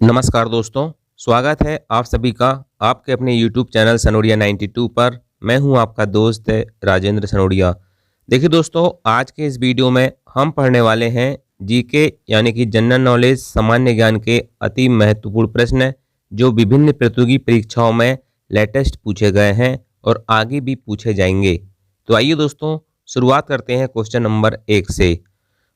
नमस्कार दोस्तों, स्वागत है आप सभी का आपके अपने YouTube चैनल सनोडिया 92 पर। मैं हूं आपका दोस्त राजेंद्र सनोडिया। देखिए दोस्तों, आज के इस वीडियो में हम पढ़ने वाले हैं जीके यानी कि जनरल नॉलेज सामान्य ज्ञान के अति महत्वपूर्ण प्रश्न जो विभिन्न प्रतियोगी परीक्षाओं में लेटेस्ट पूछे गए हैं और आगे भी पूछे जाएंगे। तो आइए दोस्तों, शुरुआत करते हैं क्वेश्चन नंबर 1 से।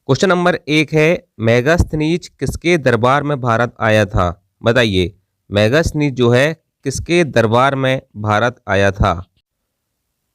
क्वेश्चन नंबर 1 है, मेगास्थनीज किसके दरबार में भारत आया था? बताइए, मेगास्थनीज जो है किसके दरबार में भारत आया था?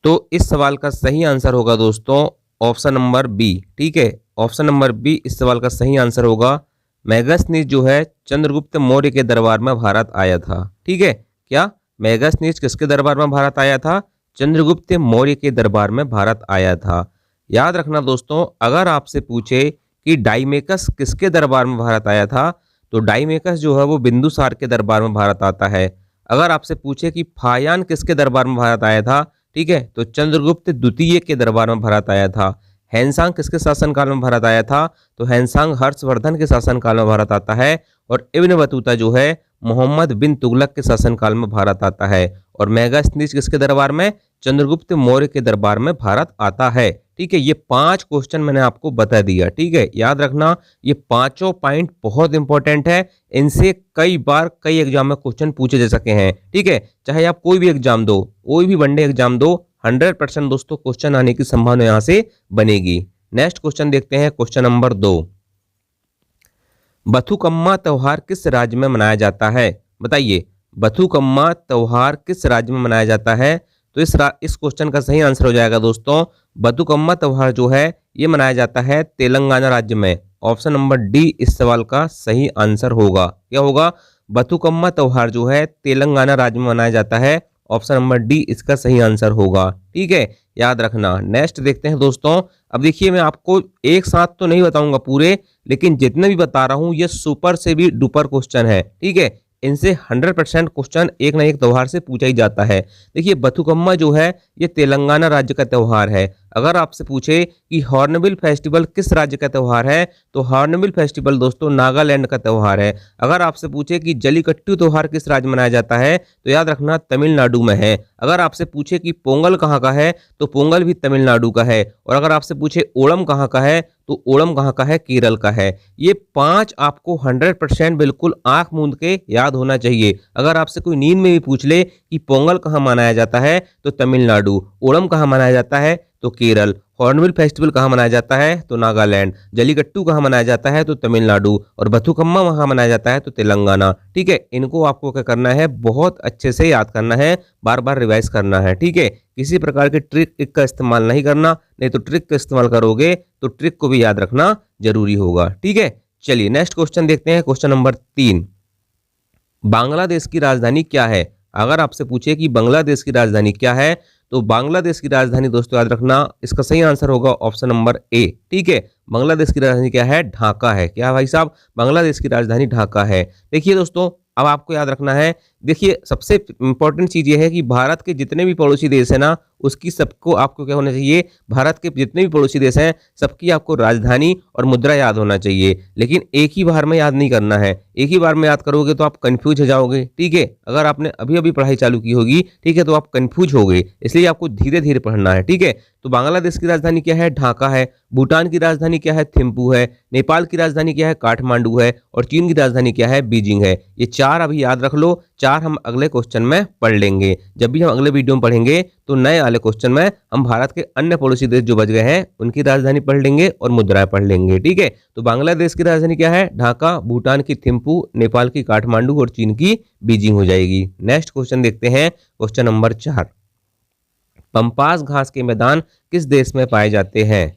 तो इस सवाल का सही आंसर होगा दोस्तों ऑप्शन नंबर बी। ठीक है, ऑप्शन नंबर बी इस सवाल का सही आंसर होगा। मेगास्थनीज जो है चंद्रगुप्त मौर्य के दरबार में भारत आया था। ठीक है, क्या मेगास्थनीज किसके दरबार में भारत आया था? चंद्रगुप्त मौर्य के दरबार में भारत आया था। याद रखना दोस्तों, अगर आपसे पूछे कि डाइमेकस किसके दरबार में भारत आया था, तो डाइमेकस जो है वो बिंदुसार के दरबार में भारत आता है। अगर आपसे पूछे कि फायान किसके दरबार में भारत आया था, ठीक है, तो चंद्रगुप्त द्वितीय के दरबार में भारत आया था। हैंसांग किसके शासनकाल में भारत आया था? तो हैंसांग हर्षवर्धन के शासनकाल में भारत आता है। और इब्न बतूता जो है मोहम्मद बिन तुगलक के शासनकाल में भारत आता है। और मेगास्थनीज किसके दरबार में? चंद्रगुप्त मौर्य के दरबार में भारत आता है। ठीक है, ये 5 क्वेश्चन मैंने आपको बता दिया। ठीक है, याद रखना, ये पांचों पॉइंट बहुत इंपॉर्टेंट है। इनसे कई बार कई एग्जाम में क्वेश्चन पूछे जा सके हैं। ठीक है, चाहे आप कोई भी एग्जाम दो, कोई भी वनडे एग्जाम दो, 100% दोस्तों क्वेश्चन आने की संभावना यहां से बनेगी। नेक्स्ट क्वेश्चन देखते हैं, क्वेश्चन नंबर 2। बथुकम्मा त्योहार किस राज्य में मनाया जाता है? बताइए, बथुकम्मा त्योहार किस राज्य में मनाया जाता है? तो इस क्वेश्चन का सही आंसर हो जाएगा दोस्तों, बथुकम्मा त्योहार जो है ये मनाया जाता है तेलंगाना राज्य में। ऑप्शन नंबर डी इस सवाल का सही आंसर होगा। क्या होगा? बथुकम्मा त्योहार जो है तेलंगाना राज्य में मनाया जाता है। ऑप्शन नंबर डी इसका सही आंसर होगा। ठीक है, याद रखना। नेक्स्ट देखते हैं दोस्तों। अब देखिए, मैं आपको एक साथ तो नहीं बताऊंगा पूरे, लेकिन जितने भी बता रहा हूं ये सुपर से भी डुपर क्वेश्चन है। ठीक है, इनसे 100% क्वेश्चन एक ना एक त्योहार से पूछा ही जाता है। देखिए, बथुकम्मा जो है ये तेलंगाना राज्य का त्योहार है। अगर आपसे पूछे कि हॉर्नबिल फेस्टिवल किस राज्य का त्योहार है, तो हॉर्नबिल फेस्टिवल दोस्तों नागालैंड का त्योहार है। अगर आपसे पूछे कि जलीकट्टू त्योहार किस राज्य में मनाया जाता है, तो याद रखना तमिलनाडु में है। अगर आपसे पूछे कि पोंगल कहाँ का है, तो पोंगल भी तमिलनाडु का है। और अगर आपसे पूछे ओणम कहाँ का है, तो ओणम कहाँ का है? केरल का है। ये 5 आपको 100% बिल्कुल आंख मूंद के याद होना चाहिए। अगर आपसे कोई नींद में भी पूछ ले कि पोंगल कहाँ मनाया जाता है, तो तमिलनाडु। ओणम कहाँ मनाया जाता है, तो केरल। हॉर्नबिल फेस्टिवल कहाँ मनाया जाता है, तो नागालैंड। जलीकट्टू कहाँ मनाया जाता है, तो तमिलनाडु। और बथुकम्मा वहाँ मनाया जाता है, तो तेलंगाना। ठीक है, इनको आपको क्या करना है? बहुत अच्छे से याद करना है, बार बार रिवाइज करना है। ठीक है, किसी प्रकार की ट्रिक का इस्तेमाल नहीं करना, नहीं तो ट्रिक का इस्तेमाल करोगे तो ट्रिक को भी याद रखना जरूरी होगा। ठीक है, चलिए नेक्स्ट क्वेश्चन देखते हैं, क्वेश्चन नंबर 3। बांग्लादेश की राजधानी क्या है? अगर आपसे पूछे कि बांग्लादेश की राजधानी क्या है, तो बांग्लादेश की राजधानी दोस्तों याद रखना, इसका सही आंसर होगा ऑप्शन नंबर ए। ठीक है, बांग्लादेश की राजधानी क्या है? ढाका है। क्या भाई साहब? बांग्लादेश की राजधानी ढाका है। देखिए दोस्तों, अब आपको याद रखना है, देखिए सबसे इंपॉर्टेंट चीज ये है कि भारत के जितने भी पड़ोसी देश है ना, उसकी सबको आपको क्या होना चाहिए? भारत के जितने भी पड़ोसी देश हैं सबकी आपको राजधानी और मुद्रा याद होना चाहिए। लेकिन एक ही बार में याद नहीं करना है। एक ही बार में याद करोगे तो आप कंफ्यूज हो जाओगे। ठीक है, अगर आपने अभी अभी पढ़ाई चालू की होगी, ठीक है, तो आप कंफ्यूज हो गए। इसलिए आपको धीरे धीरे पढ़ना है। ठीक है, तो बांग्लादेश की राजधानी क्या है? ढाका है। भूटान की राजधानी क्या है? थिम्पू है। नेपाल की राजधानी क्या है? काठमांडू है। और चीन की राजधानी क्या है? बीजिंग है। ये 4 अभी याद रख लो। 4 हम अगले क्वेश्चन में पढ़ लेंगे। जब भी हम अगले वीडियो में पढ़ेंगे तो नए वाले क्वेश्चन में हम भारत के अन्य पड़ोसी देश जो बच गए हैं उनकी राजधानी पढ़ लेंगे और मुद्राएं पढ़ लेंगे। ठीक है, तो बांग्लादेश की राजधानी क्या है? ढाका। भूटान की थिम्पू, नेपाल की काठमांडू और चीन की बीजिंग हो जाएगी। नेक्स्ट क्वेश्चन देखते हैं, क्वेश्चन नंबर 4। पंपास घास के मैदान किस देश में पाए जाते हैं?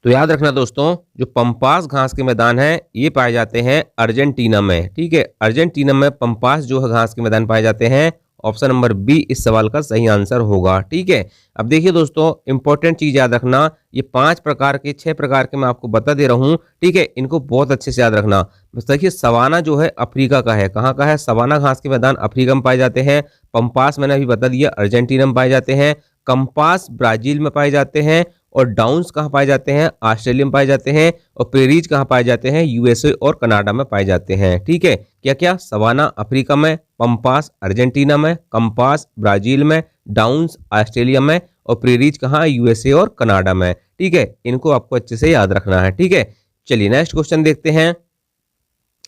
तो याद रखना दोस्तों, जो पंपास घास के मैदान हैं ये पाए जाते हैं अर्जेंटीना में। ठीक है, अर्जेंटीना में पंपास जो है घास के मैदान पाए जाते हैं। ऑप्शन नंबर बी इस सवाल का सही आंसर होगा। ठीक है, अब देखिए दोस्तों, इंपॉर्टेंट चीज याद रखना, ये 5 प्रकार के 6 प्रकार के मैं आपको बता दे रहा हूँ। ठीक है, इनको बहुत अच्छे से याद रखना। देखिए, सवाना जो है अफ्रीका का है। कहाँ का है? सवाना घास के मैदान अफ्रीका में पाए जाते हैं। पंपास मैंने अभी बता दिया अर्जेंटीना में पाए जाते हैं। कंपास ब्राजील में पाए जाते हैं। और डाउन्स कहाँ पाए जाते हैं, ऑस्ट्रेलिया में पाए जाते हैं। और प्रेरीज कहाँ पाए जाते हैं, यूएसए और कनाडा में पाए जाते हैं। ठीक है, क्या क्या, सवाना अफ्रीका में, पंपास अर्जेंटीना में, कंपास ब्राजील में, डाउन्स ऑस्ट्रेलिया में और प्रेरीज कहाँ, यूएसए और कनाडा में। ठीक है, इनको आपको अच्छे से याद रखना है। ठीक है, चलिए नेक्स्ट क्वेश्चन देखते हैं।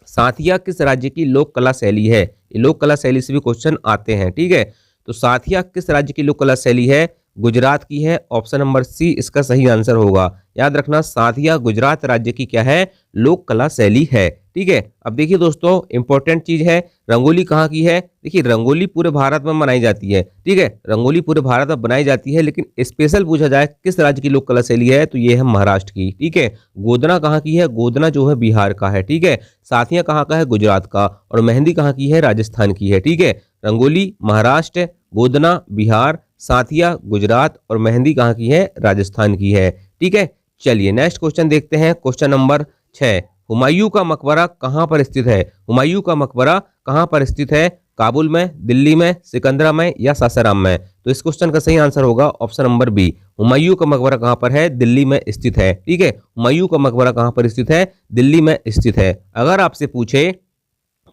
साथिया किस राज्य की लोक कला शैली है? ये लोक कला शैली से भी क्वेश्चन आते हैं। ठीक है, तो साथिया किस राज्य की लोक कला शैली है? गुजरात की है। ऑप्शन नंबर सी इसका सही आंसर होगा। याद रखना, साथिया गुजरात राज्य की क्या है, लोक कला शैली है। ठीक है, अब देखिए दोस्तों, इंपॉर्टेंट चीज है, रंगोली कहाँ की है? देखिए रंगोली पूरे भारत में मनाई जाती है। ठीक है, रंगोली पूरे भारत में बनाई जाती है, लेकिन स्पेशल पूछा जाए किस राज्य की लोक कला शैली है, तो ये है महाराष्ट्र की। ठीक है, गोदना कहाँ की है? गोदना जो है बिहार का है। ठीक है, साथिया कहाँ का है? गुजरात का। और मेहंदी कहाँ की है? राजस्थान की है। ठीक है, रंगोली महाराष्ट्र, गोदना बिहार, साथिया गुजरात और मेहंदी कहाँ की है? राजस्थान की है। ठीक है, चलिए नेक्स्ट क्वेश्चन देखते हैं। क्वेश्चन नंबर 6, हुमायूं का मकबरा कहाँ पर स्थित है? हुमायूं का मकबरा कहाँ पर स्थित है? काबुल में, दिल्ली में, सिकंदरा में या सासाराम में? तो इस क्वेश्चन का सही आंसर होगा ऑप्शन नंबर बी, हुमायूं का मकबरा कहाँ पर है? दिल्ली में स्थित है। ठीक है, हुमायूं का मकबरा कहाँ पर स्थित है? दिल्ली में स्थित है। अगर आपसे पूछे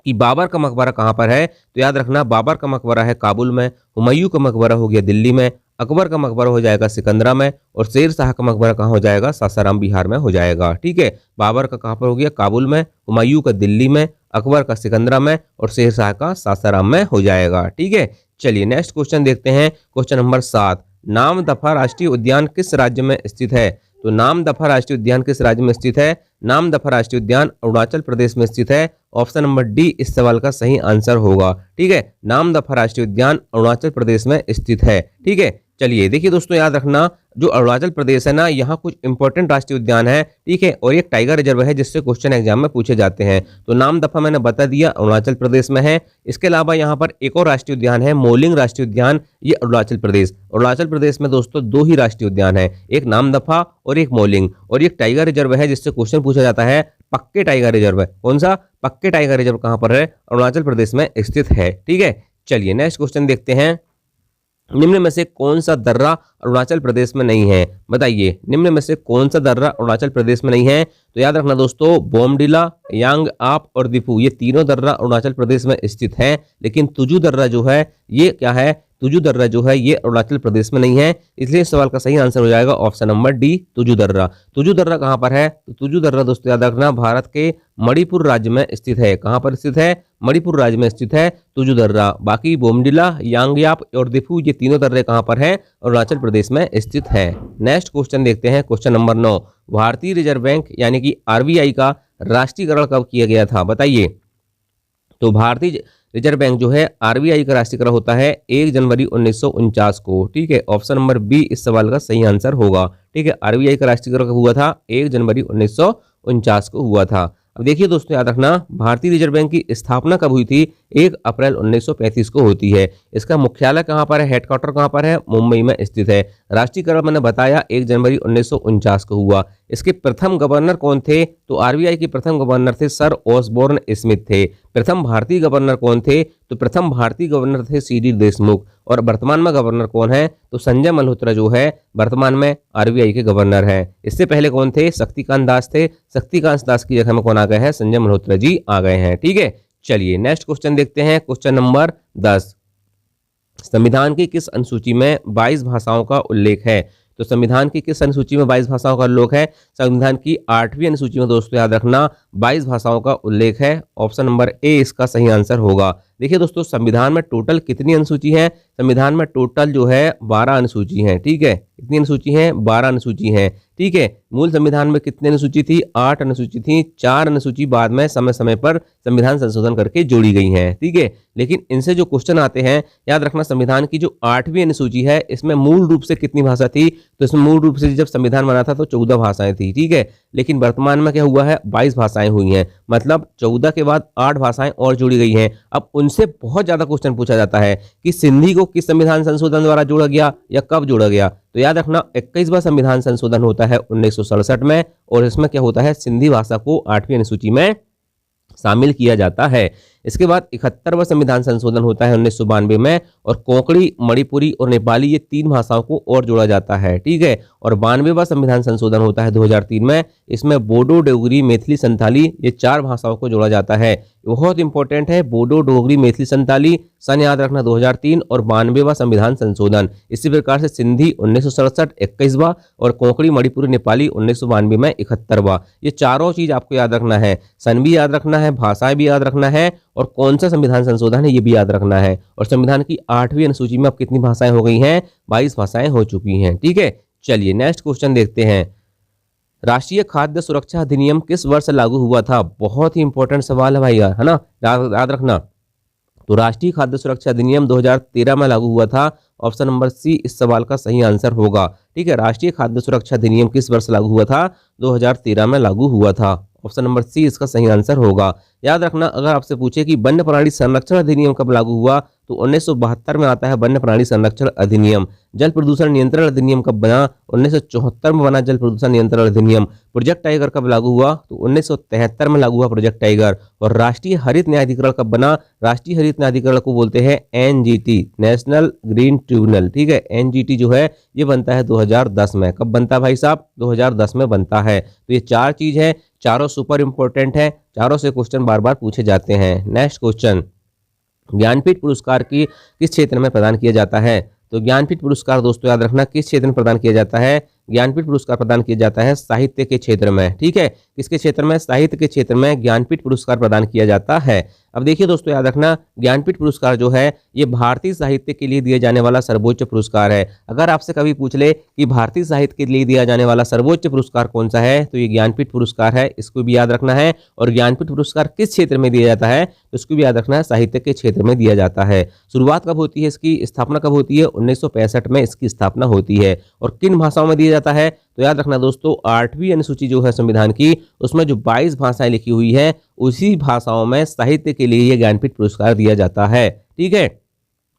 कि बाबर का मकबरा कहाँ पर है, तो याद रखना, बाबर का मकबरा है काबुल में, हुमायूं का मकबरा हो गया दिल्ली में, अकबर का मकबरा हो जाएगा सिकंदरा में और शेर शाह का मकबरा कहाँ हो जाएगा? सासाराम बिहार में हो जाएगा। ठीक है, बाबर का कहाँ पर हो गया? काबुल में, हुमायूं का दिल्ली में, अकबर का सिकंदरा में और शेर शाह का सासाराम में हो जाएगा। ठीक है, चलिए नेक्स्ट क्वेश्चन देखते हैं। क्वेश्चन नंबर 7, नामदफा राष्ट्रीय उद्यान किस राज्य में स्थित है? तो नामदफा राष्ट्रीय उद्यान किस राज्य में स्थित है? नामदफा राष्ट्रीय उद्यान अरुणाचल प्रदेश में स्थित है। ऑप्शन नंबर डी इस सवाल का सही आंसर होगा। ठीक है, नामदफा राष्ट्रीय उद्यान अरुणाचल प्रदेश में स्थित है। ठीक है, चलिए देखिए दोस्तों, याद रखना, जो अरुणाचल प्रदेश है ना, यहाँ कुछ इंपॉर्टेंट राष्ट्रीय उद्यान है। ठीक है, और एक टाइगर रिजर्व है जिससे क्वेश्चन एग्जाम में पूछे जाते हैं। तो नामदफा मैंने बता दिया अरुणाचल प्रदेश में है। इसके अलावा यहाँ पर एक और राष्ट्रीय उद्यान है, मोलिंग राष्ट्रीय उद्यान, ये अरुणाचल प्रदेश में दोस्तों 2 ही राष्ट्रीय उद्यान है, एक नामदफा और एक मोलिंग। और एक टाइगर रिजर्व है जिससे क्वेश्चन पूछा जाता है, पक्के टाइगर रिजर्व है। कौन सा? पक्के टाइगर रिजर्व कहाँ पर है? अरुणाचल प्रदेश में स्थित है। ठीक है, चलिए नेक्स्ट क्वेश्चन देखते हैं। निम्न में से कौन सा दर्रा अरुणाचल प्रदेश में नहीं है? बताइए, निम्न में से कौन सा दर्रा अरुणाचल प्रदेश में नहीं है? तो याद रखना दोस्तों, बोमडिला, यांग आप और दिफू, ये तीनों दर्रा अरुणाचल प्रदेश में स्थित हैं, लेकिन तुजू दर्रा जो है ये क्या है? तुजू दर्रा जो है ये अरुणाचल प्रदेश में नहीं है। इसलिए इस सवाल का सही आंसर हो जाएगा ऑप्शन नंबर डी, तुजू दर्रा। तुजू दर्रा कहाँ पर है? तो तुजू दर्रा दोस्तों याद रखना, भारत के मणिपुर राज्य में स्थित है। कहाँ पर स्थित है? मणिपुर राज्य में स्थित है तुजू दर्रा। बाकी बोमडिला, यांगयाप और दिफू, ये तीनों दर्रे कहाँ पर हैं? अरुणाचल प्रदेश में स्थित है। नेक्स्ट क्वेश्चन देखते हैं। क्वेश्चन नंबर 9, भारतीय रिजर्व बैंक यानी कि आरबीआई का राष्ट्रीयकरण कब किया गया था? बताइए। तो भारतीय रिजर्व बैंक जो है आरबीआई का राष्ट्रीयकरण होता है 1 जनवरी 1949 को। ठीक है, ऑप्शन नंबर बी इस सवाल का सही आंसर होगा। ठीक है, आरबीआई का राष्ट्रीयकरण कब हुआ था? 1 जनवरी 1949 को हुआ था। अब देखिए दोस्तों, याद रखना, भारतीय रिजर्व बैंक की स्थापना कब हुई थी? 1 अप्रैल 1935 को होती है। इसका मुख्यालय कहाँ पर है? हेडक्वार्टर कहाँ पर है? मुंबई में स्थित है। राष्ट्रीयकरण मैंने बताया 1 जनवरी 1949 को हुआ। इसके प्रथम गवर्नर कौन थे? तो आरबीआई के प्रथम गवर्नर थे सर ऑसबोर्न स्मिथ थे। प्रथम भारतीय गवर्नर कौन थे? तो प्रथम भारतीय गवर्नर थे सीडी देशमुख। और वर्तमान में गवर्नर कौन है? तो संजय मल्होत्रा जो है वर्तमान में आरबीआई के गवर्नर हैं। इससे पहले कौन थे? शक्तिकांत दास थे। शक्तिकांत दास की जगह में कौन आ गए हैं? संजय मल्होत्रा जी आ गए हैं। ठीक है, चलिए नेक्स्ट क्वेश्चन देखते हैं। क्वेश्चन नंबर 10, संविधान की किस अनुसूची में 22 भाषाओं का उल्लेख है? तो संविधान की किस अनुसूची में 22 भाषाओं का उल्लेख है? संविधान की 8वीं अनुसूची में दोस्तों याद रखना 22 भाषाओं का उल्लेख है। ऑप्शन नंबर ए इसका सही आंसर होगा। देखिए दोस्तों, संविधान में टोटल कितनी अनुसूची है? संविधान में टोटल जो है 12 अनुसूची हैं। ठीक है, कितनी अनुसूची हैं? 12 अनुसूची हैं। ठीक है, मूल संविधान में कितनी अनुसूची थी? 8 अनुसूची थी। 4 अनुसूची बाद में समय समय पर संविधान संशोधन करके जोड़ी गई हैं। ठीक है, लेकिन इनसे जो क्वेश्चन आते हैं, याद रखना, संविधान की जो 8वीं अनुसूची है इसमें मूल रूप से कितनी भाषा थी? तो इसमें मूल रूप से जब संविधान बना था तो 14 भाषाएं थी। ठीक है, लेकिन वर्तमान में क्या हुआ है? 22 भाषाएं हुई हैं। मतलब 14 के बाद 8 भाषाएं और जोड़ी गई हैं। अब उनसे बहुत ज्यादा क्वेश्चन पूछा जाता है कि सिंधी को किस संविधान संशोधन द्वारा जोड़ा गया या कब जोड़ा गया? तो याद रखना, 21वां संविधान संशोधन होता है 1967 में और इसमें क्या होता है? सिंधी भाषा को 8वीं अनुसूची में शामिल किया जाता है। इसके बाद 71वां संविधान संशोधन होता है 1992 में, और कोंकणी, मणिपुरी और नेपाली ये 3 भाषाओं को और जोड़ा जाता है। ठीक है, और 92वां संविधान संशोधन होता है 2003 में, इसमें बोडो, डोगरी, मैथिली, संथाली ये 4 भाषाओं को जोड़ा जाता है। बहुत इंपॉर्टेंट है, बोडो, डोगरी, मैथिली, संथाली, सन याद रखना 2003 और 92वां संविधान संशोधन। इसी प्रकार से सिंधी 1967 21वां और कोंकणी, मणिपुरी, नेपाली 1992 में 71वां। ये चारों चीज आपको याद रखना है, सन भी याद रखना है, भाषाएं भी याद रखना है, और कौन सा संविधान संशोधन है ये भी याद रखना है। और संविधान की 8वीं अनुसूची में अब कितनी भाषाएं हो गई हैं? 22 भाषाएं हो चुकी हैं। ठीक है, चलिए नेक्स्ट क्वेश्चन देखते हैं। राष्ट्रीय खाद्य सुरक्षा अधिनियम किस वर्ष लागू हुआ था? बहुत ही इंपॉर्टेंट सवाल है भाई यार, है ना, याद रखना। तो राष्ट्रीय खाद्य सुरक्षा अधिनियम 2013 में लागू हुआ था। ऑप्शन नंबर सी इस सवाल का सही आंसर होगा। ठीक है, राष्ट्रीय खाद्य सुरक्षा अधिनियम किस वर्ष लागू हुआ था? 2013 में लागू हुआ था। ऑप्शन नंबर सी इसका सही आंसर होगा। याद रखना, अगर आपसे पूछे कि वन्य प्राणी संरक्षण अधिनियम कब लागू हुआ, तो 1972 में आता है वन्य प्राणी संरक्षण अधिनियम। जल प्रदूषण नियंत्रण अधिनियम कब बना? 1974 में बना जल प्रदूषण नियंत्रण अधिनियम। प्रोजेक्ट टाइगर कब लागू हुआ? तो 1973 में लागू हुआ प्रोजेक्ट टाइगर। और राष्ट्रीय हरित न्यायाधिकरण कब बना? राष्ट्रीय हरित न्यायाधिकरण को बोलते हैं एनजीटी, नेशनल ग्रीन ट्रिब्यूनल। ठीक है, एनजीटी जो है ये बनता है 2010 में। कब बनता है भाई साहब? 2010 में बनता है। तो ये 4 चीज है, चारों सुपर इंपॉर्टेंट है, चारों से क्वेश्चन बार बार पूछे जाते हैं। नेक्स्ट क्वेश्चन, ज्ञानपीठ पुरस्कार की किस क्षेत्र में प्रदान किया जाता है? तो ज्ञानपीठ पुरस्कार दोस्तों याद रखना किस क्षेत्र में प्रदान किया जाता है? ज्ञानपीठ पुरस्कार प्रदान किया जाता है साहित्य के क्षेत्र में। ठीक है, किसके क्षेत्र में? साहित्य के क्षेत्र में ज्ञानपीठ पुरस्कार प्रदान किया जाता है। अब देखिए दोस्तों याद रखना, ज्ञानपीठ पुरस्कार जो है ये भारतीय साहित्य के लिए दिया जाने वाला सर्वोच्च पुरस्कार है। अगर आपसे कभी पूछ ले कि भारतीय साहित्य के लिए दिया जाने वाला सर्वोच्च पुरस्कार कौन सा है, तो ये ज्ञानपीठ पुरस्कार है, इसको भी याद रखना है। और ज्ञानपीठ पुरस्कार किस क्षेत्र में दिया जाता है, तो इसको भी याद रखना है, साहित्य के क्षेत्र में दिया जाता है। शुरुआत कब होती है इसकी, स्थापना कब होती है? 1965 में इसकी स्थापना होती है। और किन भाषाओं में दिया जाता है? तो याद रखना दोस्तों, 8वीं अनुसूची जो है संविधान की, उसमें जो 22 भाषाएं लिखी हुई है, उसी भाषाओं में साहित्य के लिए ये ज्ञानपीठ पुरस्कार दिया जाता है। ठीक है,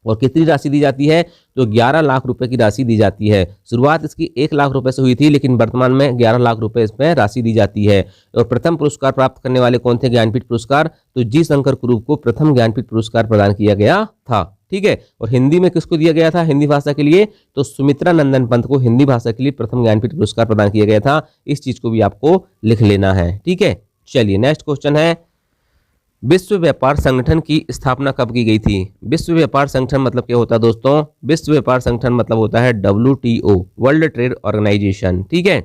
और कितनी राशि दी जाती है? तो 11 लाख रुपए की राशि दी जाती है। शुरुआत इसकी 1 लाख रुपए से हुई थी, लेकिन वर्तमान में 11 लाख रुपए इसमें राशि दी जाती है। और प्रथम पुरस्कार प्राप्त करने वाले कौन थे ज्ञानपीठ पुरस्कार? तो जी शंकर कुरूप को प्रथम ज्ञानपीठ पुरस्कार प्रदान किया गया था। ठीक है, और हिंदी में किसको दिया गया था हिंदी भाषा के लिए? तो सुमित्रा नंदन पंत को हिंदी भाषा के लिए प्रथम ज्ञानपीठ पुरस्कार प्रदान किया गया था। इस चीज को भी आपको लिख लेना है। ठीक है, चलिए नेक्स्ट क्वेश्चन है, विश्व व्यापार संगठन की स्थापना कब की गई थी? विश्व व्यापार संगठन मतलब क्या होता है दोस्तों? विश्व व्यापार संगठन मतलब होता है WTO, वर्ल्ड ट्रेड ऑर्गेनाइजेशन। ठीक है,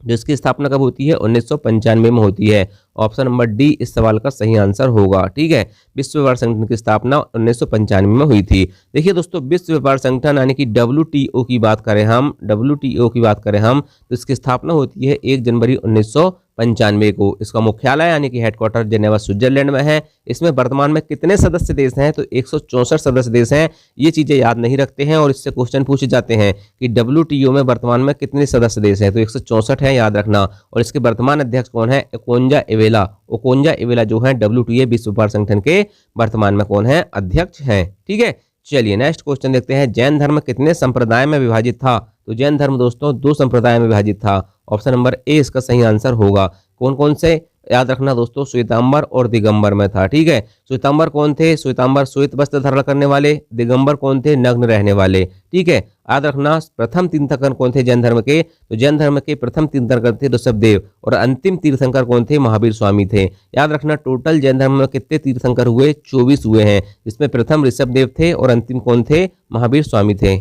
जिसकी स्थापना कब होती है? 1995 में होती है। ऑप्शन नंबर डी इस सवाल का सही आंसर होगा। ठीक है, विश्व व्यापार संगठन की स्थापना 1995 में हुई थी। देखिए दोस्तों, विश्व व्यापार संगठन यानी कि WTO की बात करें हम, WTO की बात करें हम, तो इसकी स्थापना होती है 1 जनवरी 1995 को। इसका मुख्यालय यानी कि हेडक्वार्टर जेनेवा स्विट्जरलैंड में है। इसमें वर्तमान में कितने सदस्य देश हैं? तो 164 सदस्य देश हैं। ये चीजें याद नहीं रखते हैं और इससे क्वेश्चन पूछे जाते हैं कि WTO में वर्तमान में कितने सदस्य देश हैं? तो 164 है, याद रखना। और इसके वर्तमान अध्यक्ष कौन है? ओकोंजा इवेला जो है WTO विश्व व्यापार संगठन के वर्तमान में कौन है? अध्यक्ष हैं। ठीक है, चलिए नेक्स्ट क्वेश्चन देखते हैं, जैन धर्म कितने संप्रदाय में विभाजित था? तो जैन धर्म दोस्तों 2 संप्रदाय में विभाजित था। ऑप्शन नंबर ए इसका सही आंसर होगा। कौन कौन से? याद रखना दोस्तों, श्वेतांबर और दिगंबर में था। ठीक है, श्वेतांबर कौन थे? श्वेतांबर श्वेत वस्त्र धारण करने वाले। दिगंबर कौन थे? नग्न रहने वाले। ठीक है, याद रखना प्रथम तीर्थंकर कौन थे जैन धर्म के? तो जैन धर्म के प्रथम तीर्थंकर थे ऋषभदेव, और अंतिम तीर्थंकर कौन थे? महावीर स्वामी थे। याद रखना टोटल जैन धर्म में कितने तीर्थंकर हुए? 24 हुए हैं, जिसमें प्रथम ऋषभदेव थे और अंतिम कौन थे? महावीर स्वामी थे।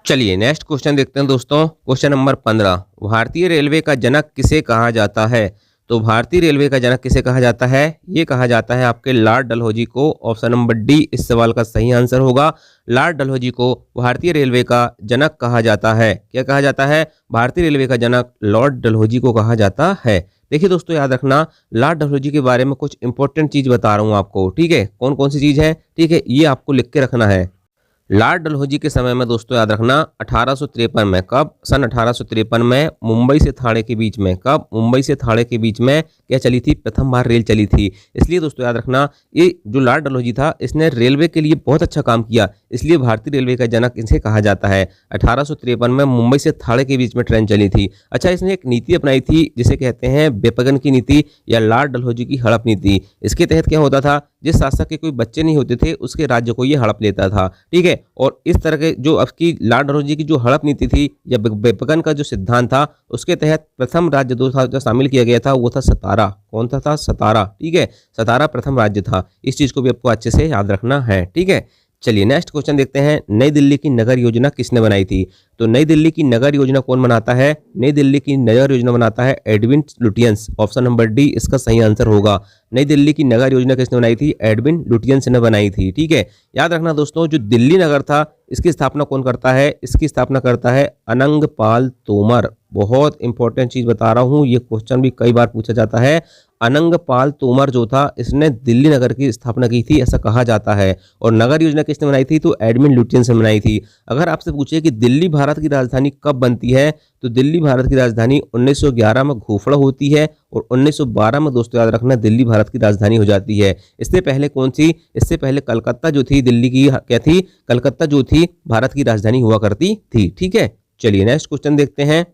चलिए नेक्स्ट क्वेश्चन देखते हैं दोस्तों, क्वेश्चन नंबर 15, भारतीय रेलवे का जनक किसे कहा जाता है? तो भारतीय रेलवे का जनक किसे कहा जाता है? ये कहा जाता है आपके लॉर्ड डलहौजी को। ऑप्शन नंबर डी इस सवाल का सही आंसर होगा। लॉर्ड डलहौजी को भारतीय रेलवे का जनक कहा जाता है। क्या कहा जाता है? भारतीय रेलवे का जनक लॉर्ड डलहौजी को कहा जाता है। देखिए दोस्तों, याद रखना, लॉर्ड डलहौजी के बारे में कुछ इंपॉर्टेंट चीज बता रहा हूँ आपको। ठीक है, कौन कौन सी चीज है? ठीक है, ये आपको लिख के रखना है। लॉर्ड डलहौजी के समय में दोस्तों याद रखना 1853 में, कब? सन 1853 में मुंबई से थाने के बीच में, कब? मुंबई से थाने के बीच में क्या चली थी? प्रथम बार रेल चली थी। इसलिए दोस्तों याद रखना, ये जो लॉर्ड डलहौजी था इसने रेलवे के लिए बहुत अच्छा काम किया, इसलिए भारतीय रेलवे का जनक इसे कहा जाता है। 1853 में मुंबई से थाने के बीच में ट्रेन चली थी। अच्छा, इसने एक नीति अपनाई थी जिसे कहते हैं बेपगन की नीति या लॉर्ड डलहौजी की हड़प नीति। इसके तहत क्या होता था? जिस शासक के कोई बच्चे नहीं होते थे उसके राज्य को ये हड़प लेता था। ठीक है, और इस तरह के जो आपकी लॉर्ड डलहौजी की जो हड़प नीति थी या बेपकन का जो सिद्धांत था उसके तहत प्रथम राज्य जो शामिल किया गया था वो था सतारा। कौन सा था? सतारा। ठीक है, सतारा प्रथम राज्य था। इस चीज को भी आपको अच्छे से याद रखना है। ठीक है, चलिए नेक्स्ट क्वेश्चन देखते हैं। नई दिल्ली की नगर योजना किसने बनाई थी? तो नई दिल्ली की नगर योजना कौन बनाता है? नई दिल्ली की नगर योजना बनाता है Edwin Lutyens. Option number D इसका सही आंसर होगा। नई दिल्ली की नगर योजना किसने बनाई थी? एडविन लुटियंस ने बनाई थी। ठीक है, याद रखना दोस्तों, जो दिल्ली नगर था इसकी स्थापना कौन करता है? इसकी स्थापना करता है अनंगपाल तोमर। बहुत इंपॉर्टेंट चीज बता रहा हूं, ये क्वेश्चन भी कई बार पूछा जाता है। अनंगपाल तोमर जो था इसने दिल्ली नगर की स्थापना की थी ऐसा कहा जाता है। और नगर योजना किसने बनाई थी? तो एडविन लुटियंस ने बनाई थी। अगर आपसे पूछे कि दिल्ली भारत की राजधानी कब बनती है तो दिल्ली भारत की राजधानी 1911 में घोषणा होती है और 1912 में दोस्तों याद रखना दिल्ली भारत की राजधानी हो जाती है। इससे पहले कौन सी? इससे पहले कलकत्ता जो थी दिल्ली की क्या थी? कलकत्ता जो थी भारत की राजधानी हुआ करती थी। ठीक है, चलिए नेक्स्ट क्वेश्चन देखते हैं।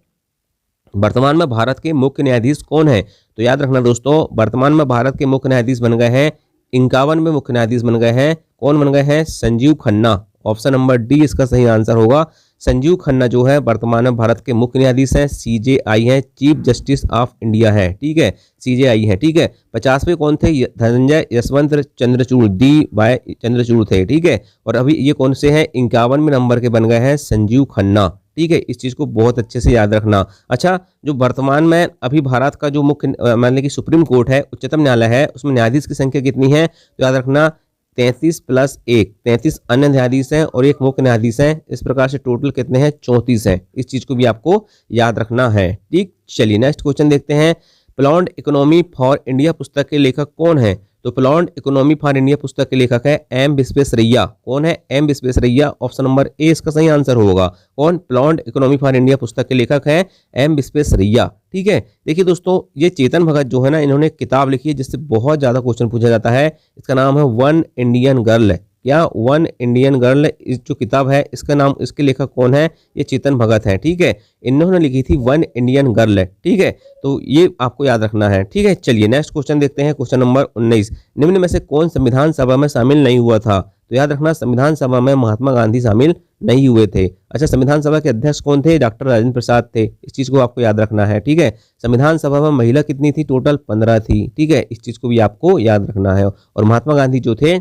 वर्तमान में भारत के मुख्य न्यायाधीश कौन है? तो याद रखना दोस्तों, वर्तमान में भारत के मुख्य न्यायाधीश बन गए हैं 51 में मुख्य न्यायाधीश बन गए हैं। कौन बन गए हैं? Sanjeev Khanna. Option number D इसका सही आंसर होगा। संजीव खन्ना जो है वर्तमान में भारत के मुख्य न्यायाधीश हैं। सीजेआई हैं, चीफ जस्टिस ऑफ इंडिया है। ठीक है, सीजेआई है। ठीक है, 50वें कौन थे? धनंजय यशवंत चंद्रचूड़, डी वाई चंद्रचूड़ थे। ठीक है, और अभी ये कौन से हैं? 51वें नंबर के बन गए हैं संजीव खन्ना। ठीक है, इस चीज को बहुत अच्छे से याद रखना। अच्छा, जो वर्तमान में अभी भारत का जो मुख्य मान लीजिए सुप्रीम कोर्ट है, उच्चतम न्यायालय है, उसमें न्यायाधीश की संख्या कितनी है? तो याद रखना 33 + 1, 33 अन्य न्यायाधीश हैं और एक मुख्य न्यायाधीश हैं। इस प्रकार से टोटल कितने हैं? 34 हैं। इस चीज को भी आपको याद रखना है। ठीक, चलिए नेक्स्ट क्वेश्चन देखते हैं। प्लान्ड इकोनॉमी फॉर इंडिया पुस्तक के लेखक कौन है? तो प्लान्ड इकोनॉमी फॉर इंडिया पुस्तक के लेखक है एम विश्वेश्वरैया। कौन है? M Visvesvaraya. Option number A इसका सही आंसर होगा। कौन? प्लान्ड इकोनॉमी फॉर इंडिया पुस्तक के लेखक है एम विश्वेश्वरैया। ठीक है, देखिए दोस्तों, ये चेतन भगत जो है ना, इन्होंने किताब लिखी है जिससे बहुत ज्यादा क्वेश्चन पूछा जाता है। इसका नाम है वन इंडियन गर्ल। क्या? One Indian girl. इस जो किताब है इसका नाम, इसके लेखक कौन है? ये चेतन भगत है। ठीक है, इन्होंने लिखी थी वन इंडियन गर्ल। ठीक है, तो ये आपको याद रखना है। ठीक है, चलिए नेक्स्ट क्वेश्चन देखते हैं। क्वेश्चन नंबर 19, निम्न में से कौन संविधान सभा में शामिल नहीं हुआ था? तो याद रखना संविधान सभा में महात्मा गांधी शामिल नहीं हुए थे। अच्छा, संविधान सभा के अध्यक्ष कौन थे? डॉक्टर राजेंद्र प्रसाद थे। इस चीज को आपको याद रखना है। ठीक है, संविधान सभा में महिला कितनी थी? टोटल 15 थी। ठीक है, इस चीज को भी आपको याद रखना है। और महात्मा गांधी जो थे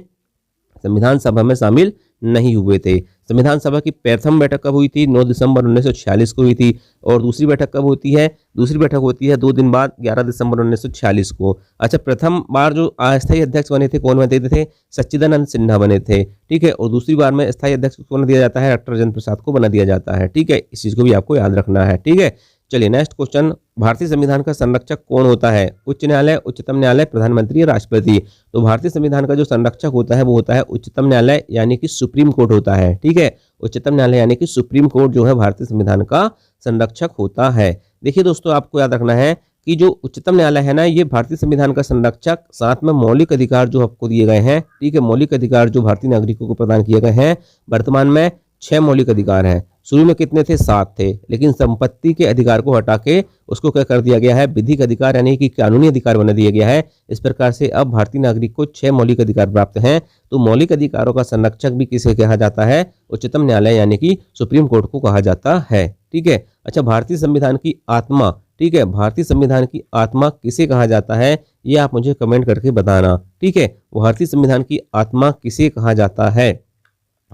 संविधान सभा में शामिल नहीं हुए थे। संविधान सभा की प्रथम बैठक कब हुई थी? 9 दिसंबर 1946 को हुई थी। और दूसरी बैठक कब होती है? दूसरी बैठक होती है 2 दिन बाद 11 दिसंबर 1946 को। अच्छा, प्रथम बार जो अस्थायी अध्यक्ष बने थे कौन बने थे? सच्चिदानंद सिन्हा बने थे। ठीक है, और दूसरी बार में अस्थायी अध्यक्ष को बना दिया जाता है? डॉक्टर राजेंद्र प्रसाद को बना दिया जाता है। ठीक है, इस चीज को भी आपको याद रखना है। ठीक है, चलिए नेक्स्ट क्वेश्चन। भारतीय संविधान का संरक्षक कौन होता है? उच्च न्यायालय, उच्चतम न्यायालय, प्रधानमंत्री या राष्ट्रपति? तो भारतीय संविधान का जो संरक्षक होता है वो होता है उच्चतम न्यायालय यानी कि सुप्रीम कोर्ट होता है। ठीक है, उच्चतम न्यायालय यानी कि सुप्रीम कोर्ट जो है भारतीय संविधान का संरक्षक होता है। देखिए दोस्तों, आपको याद रखना है कि जो उच्चतम न्यायालय है ना, ये भारतीय संविधान का संरक्षक, साथ में मौलिक अधिकार जो आपको दिए गए हैं। ठीक है, मौलिक अधिकार जो भारतीय नागरिकों को प्रदान किए गए हैं, वर्तमान में 6 मौलिक अधिकार हैं। शुरू में कितने थे? 7 थे, लेकिन संपत्ति के अधिकार को हटा के उसको क्या कर दिया गया है? विधिक अधिकार यानी कि कानूनी अधिकार बना दिया गया है। इस प्रकार से अब भारतीय नागरिक को 6 मौलिक अधिकार प्राप्त हैं। तो मौलिक अधिकारों का संरक्षक भी किसे कहा जाता है? उच्चतम न्यायालय यानी कि सुप्रीम कोर्ट को कहा जाता है। ठीक है, अच्छा, भारतीय संविधान की आत्मा, ठीक है, भारतीय संविधान की आत्मा किसे कहा जाता है? ये आप मुझे कमेंट करके बताना। ठीक है, भारतीय संविधान की आत्मा किसे कहा जाता है?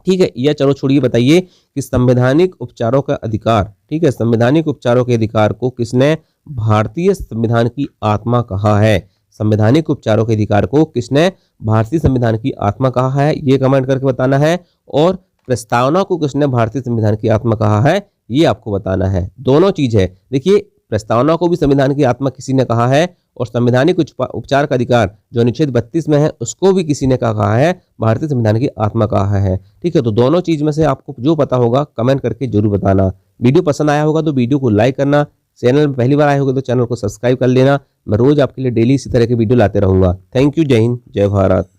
ठीक है, या चलो छोड़िए, बताइए कि संवैधानिक उपचारों का अधिकार, ठीक है, संवैधानिक उपचारों के अधिकार को किसने भारतीय संविधान की आत्मा कहा है? संवैधानिक उपचारों के अधिकार को किसने भारतीय संविधान की आत्मा कहा है? ये कमेंट करके बताना है। और प्रस्तावना को किसने भारतीय संविधान की आत्मा कहा है? ये आपको बताना है। दोनों चीज है। देखिए, प्रस्तावना को भी संविधान की आत्मा किसी ने कहा है और संवैधानिक उपचार का अधिकार जो अनुच्छेद 32 में है उसको भी किसी ने कहा है भारतीय संविधान की आत्मा कहा है। ठीक है, तो दोनों चीज में से आपको जो पता होगा कमेंट करके जरूर बताना। वीडियो पसंद आया होगा तो वीडियो को लाइक करना, चैनल में पहली बार आए होगा तो चैनल को सब्सक्राइब कर लेना। मैं रोज आपके लिए डेली इसी तरह के वीडियो लाते रहूंगा। थैंक यू, जय हिंद, जय भारत।